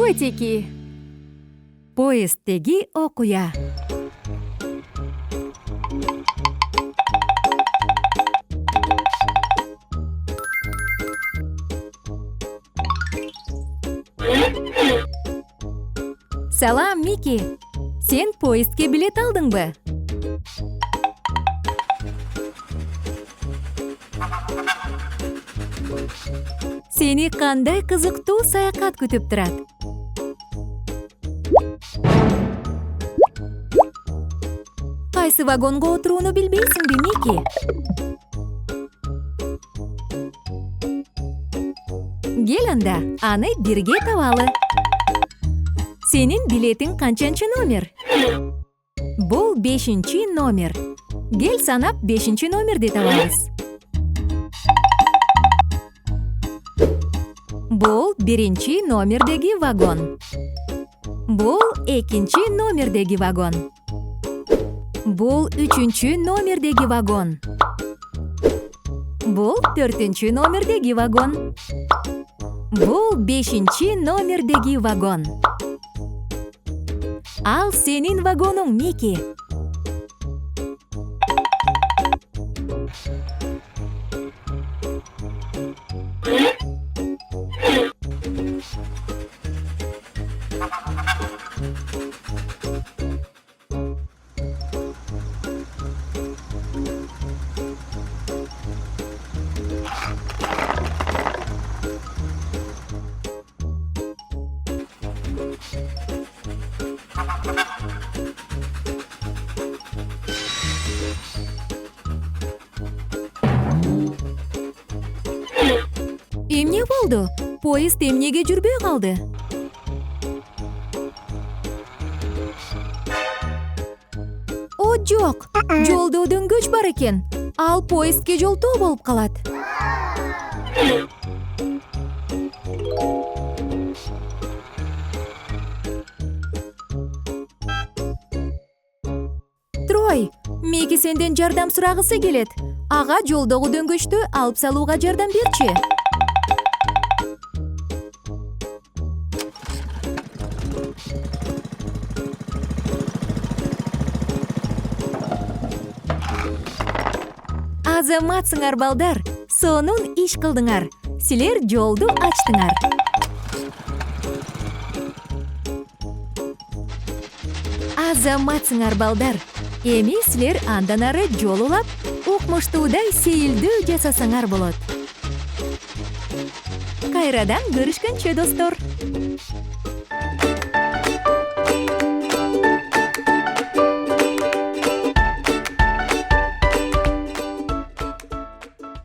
Котики. Поезддеги окуя. Салам, Мики. Сен поездге билет алдыңбы? Сени кандай кызыктуу саякат күтүп турат? Кайсы вагонго отурууну билбейсиңби, Мики? Кел анда, аны бирге табалы. Сенин билетиң канчанчы номер? Бул 5-чи номер. Кел санап 5-чи номерди табабыз. Бул 1-чи номердеги вагон. Бул 2-чи номердеги вагон. Бул 3-чү номердеги вагон. Бул 4-чү номердеги вагон. Бул 5-чи номердеги вагон. Ал сенин вагонуң, Мики. Эмне болду? Поезд эмнеге жүрбөй калды? О, жок. Жолдо дөңгөч бар экен. Ал поездге жолтоо болуп калат. Трой, Мики сенден жардам сурагысы келет. Ага жолдогу дөңгөчтү алып салууга жардам берчи. Азаматсыңар, балдар. Сонун иш кылдыңар. Силер жолду ачтыңар. Азаматсыңар, балдар. Эми силер андан ары жол улап, укмуштуудай сейилдүү жасасаңар болот. Кайрадан көрүшкөнчө, достор.